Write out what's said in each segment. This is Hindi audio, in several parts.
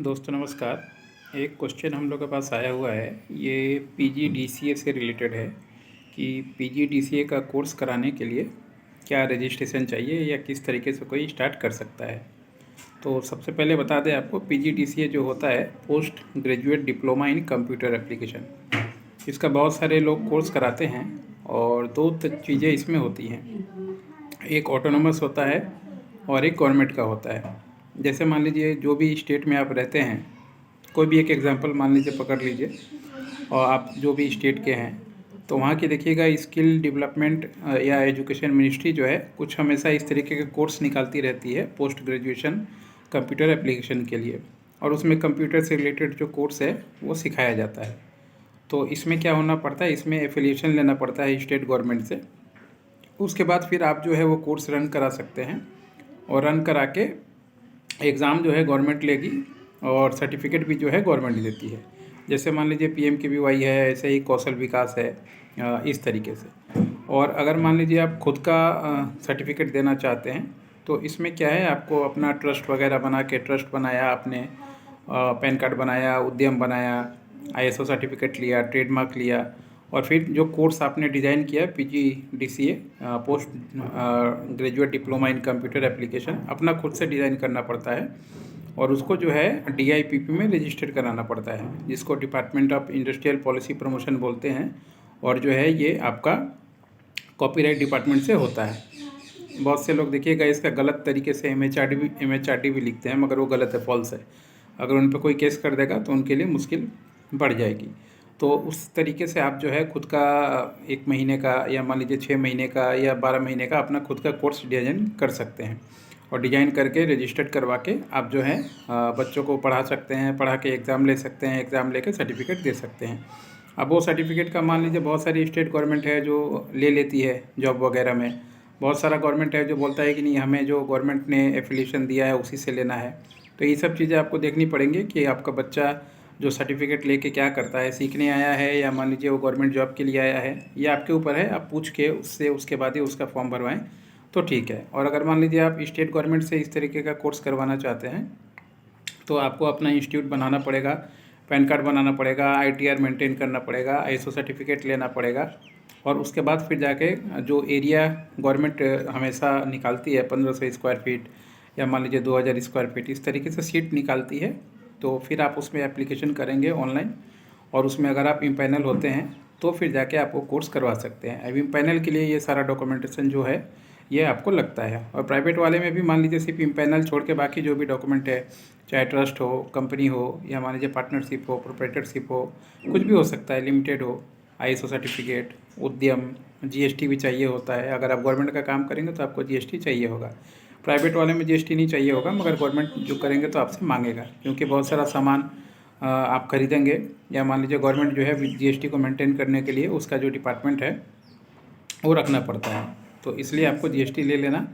दोस्तों नमस्कार। एक क्वेश्चन हम लोग के पास आया हुआ है, ये पीजीडीसीए से रिलेटेड है कि पीजीडीसीए का कोर्स कराने के लिए क्या रजिस्ट्रेशन चाहिए या किस तरीके से कोई स्टार्ट कर सकता है। तो सबसे पहले बता दें आपको, पीजीडीसीए जो होता है post graduate diploma in computer application, इसका बहुत सारे लोग कोर्स कराते हैं और दो चीज़ें इसमें होती हैं, एक ऑटोनोमस होता है और एक गवर्नमेंट का होता है। जैसे मान लीजिए जो भी स्टेट में आप रहते हैं, कोई भी एक एग्जांपल मान लीजिए पकड़ लीजिए, और आप जो भी स्टेट के हैं तो वहाँ की देखिएगा स्किल डेवलपमेंट या एजुकेशन मिनिस्ट्री जो है कुछ हमेशा इस तरीके के कोर्स निकालती रहती है पोस्ट ग्रेजुएशन कंप्यूटर एप्लीकेशन के लिए, और उसमें कंप्यूटर से रिलेटेड जो कोर्स है वो सिखाया जाता है। तो इसमें क्या होना पड़ता है, इसमें एफिलिएशन लेना पड़ता है स्टेट गवर्नमेंट से। उसके बाद फिर आप जो है वो कोर्स रन करा सकते हैं, और रन करा के एग्ज़ाम जो है गवर्नमेंट लेगी और सर्टिफिकेट भी जो है गवर्नमेंट देती है। जैसे मान लीजिए पीएमकेवीवाई है, ऐसे ही कौशल विकास है, इस तरीके से। और अगर मान लीजिए आप खुद का सर्टिफिकेट देना चाहते हैं तो इसमें क्या है, आपको अपना ट्रस्ट वगैरह बना के, ट्रस्ट बनाया आपने, पैन कार्ड बनाया, उद्यम बनाया, आईएसओ सर्टिफिकेट लिया, ट्रेडमार्क लिया, और फिर जो कोर्स आपने डिज़ाइन किया PGDCA post graduate diploma in computer application, अपना खुद से डिज़ाइन करना पड़ता है और उसको जो है डीआईपीपी में रजिस्टर कराना पड़ता है, जिसको department of industrial policy promotion बोलते हैं। और जो है ये आपका कॉपीराइट डिपार्टमेंट से होता है। बहुत से लोग देखिएगा इसका गलत तरीके से एमएचआरडी भी लिखते हैं, मगर वो गलत है, फॉल्स है। अगर उन पर कोई केस कर देगा तो उनके लिए मुश्किल बढ़ जाएगी। तो उस तरीके से आप जो है खुद का 1 महीने का या मान लीजिए 6 महीने का या 12 महीने का अपना खुद का कोर्स डिज़ाइन कर सकते हैं, और डिज़ाइन करके रजिस्टर्ड करवा के आप जो है बच्चों को पढ़ा सकते हैं, पढ़ा के एग्ज़ाम ले सकते हैं, एग्ज़ाम लेके सर्टिफिकेट दे सकते हैं। अब वो सर्टिफिकेट का मान लीजिए बहुत सारी स्टेट गवर्नमेंट है जो ले लेती है जॉब वगैरह में, बहुत सारा गवर्नमेंट है जो बोलता है कि नहीं, हमें जो गवर्नमेंट ने एफिलिएशन दिया है उसी से लेना है। तो ये सब चीज़ें आपको देखनी पड़ेंगी कि आपका बच्चा जो सर्टिफिकेट लेके क्या करता है, सीखने आया है या मान लीजिए वो गवर्नमेंट जॉब के लिए आया है, ये आपके ऊपर है। आप पूछ के उससे उसके बाद ही उसका फॉर्म भरवाएं तो ठीक है। और अगर मान लीजिए आप स्टेट गवर्नमेंट से इस तरीके का कोर्स करवाना चाहते हैं तो आपको अपना इंस्टीट्यूट बनाना पड़ेगा, पैन कार्ड बनाना पड़ेगा, आईटीआर मेंटेन करना पड़ेगा, आईएसओ सर्टिफिकेट लेना पड़ेगा, और उसके बाद फिर जाके जो एरिया गवर्नमेंट हमेशा निकालती है 1500 स्क्वायर फीट या मान लीजिए 2000 स्क्वायर फीट, इस तरीके से सीट निकालती है। तो फिर आप उसमें एप्लीकेशन करेंगे ऑनलाइन, और उसमें अगर आप इम्पैनल होते हैं तो फिर जाके आप वो कोर्स करवा सकते हैं। अब इम्पैनल के लिए ये सारा डॉक्यूमेंटेशन जो है ये आपको लगता है। और प्राइवेट वाले में भी मान लीजिए सिर्फ इम्पैनल छोड़ के बाकी जो भी डॉक्यूमेंट है, चाहे ट्रस्ट हो, कंपनी हो, या मान लीजिए पार्टनरशिप हो, प्रोप्राइटरशिप हो, कुछ भी हो सकता है, लिमिटेड हो, आईएसओ सर्टिफिकेट, उद्यम, जीएसटी भी चाहिए होता है। अगर आप गवर्नमेंट का काम करेंगे तो आपको जीएसटी चाहिए होगा। प्राइवेट वाले में जीएसटी नहीं चाहिए होगा, मगर गवर्नमेंट जो करेंगे तो आपसे मांगेगा, क्योंकि बहुत सारा सामान आप खरीदेंगे, या मान लीजिए गवर्नमेंट जो है जीएसटी को मेंटेन करने के लिए उसका जो डिपार्टमेंट है वो रखना पड़ता है। तो इसलिए आपको जीएसटी ले लेना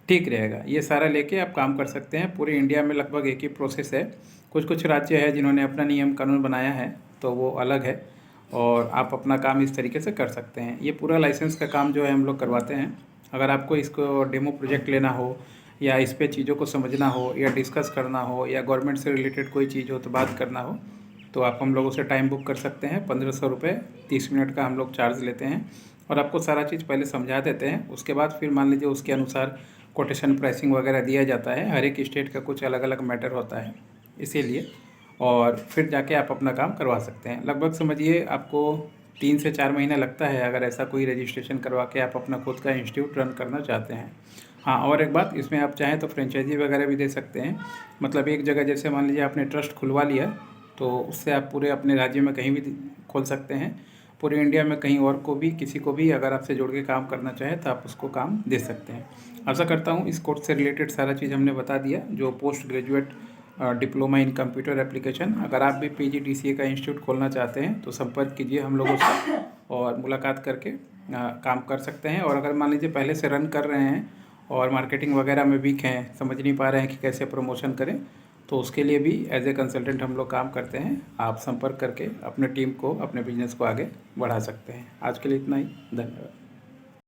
ठीक रहेगा। ये सारा लेके आप काम कर सकते हैं। पूरे इंडिया में लगभग एक ही प्रोसेस है। कुछ कुछ राज्य है जिन्होंने अपना नियम कानून बनाया है तो वो अलग है, और आप अपना काम इस तरीके से कर सकते हैं। ये पूरा लाइसेंस का काम जो है हम लोग करवाते हैं। अगर आपको इसको डेमो प्रोजेक्ट लेना हो, या इस पे चीज़ों को समझना हो, या डिस्कस करना हो, या गवर्नमेंट से रिलेटेड कोई चीज़ हो तो बात करना हो, तो आप हम लोगों से टाइम बुक कर सकते हैं। 1500 रुपये 30 मिनट का हम लोग चार्ज लेते हैं, और आपको सारा चीज़ पहले समझा देते हैं। उसके बाद फिर मान लीजिए उसके अनुसार कोटेशन प्राइसिंग वगैरह दिया जाता है। हर एक स्टेट का कुछ अलग अलग मैटर होता है, इसीलिए। और फिर जाके आप अपना काम करवा सकते हैं। लगभग समझिए आपको 3 से 4 महीना लगता है, अगर ऐसा कोई रजिस्ट्रेशन करवा के आप अपना खुद का इंस्टीट्यूट रन करना चाहते हैं। हाँ, और एक बात, इसमें आप चाहें तो फ्रेंचाइजी वगैरह भी दे सकते हैं। मतलब एक जगह जैसे मान लीजिए आपने ट्रस्ट खुलवा लिया तो उससे आप पूरे अपने राज्य में कहीं भी खोल सकते हैं। पूरे इंडिया में कहीं और को भी, किसी को भी अगर आपसे जुड़ के काम करना चाहे तो आप उसको काम दे सकते हैं। आशा करता हूँ इस कोर्स से रिलेटेड सारा चीज़ हमने बता दिया, जो post graduate diploma in computer application. अगर आप भी पीजीडीसीए का इंस्टीट्यूट खोलना चाहते हैं तो संपर्क कीजिए हम लोगों से, और मुलाकात करके काम कर सकते हैं। और अगर मान लीजिए पहले से रन कर रहे हैं और मार्केटिंग वगैरह में वीक हैं, समझ नहीं पा रहे हैं कि कैसे प्रमोशन करें, तो उसके लिए भी एज ए कंसल्टेंट हम लोग काम करते हैं। आप संपर्क करके अपने टीम को, अपने बिजनेस को आगे बढ़ा सकते हैं। आज के लिए इतना ही, धन्यवाद।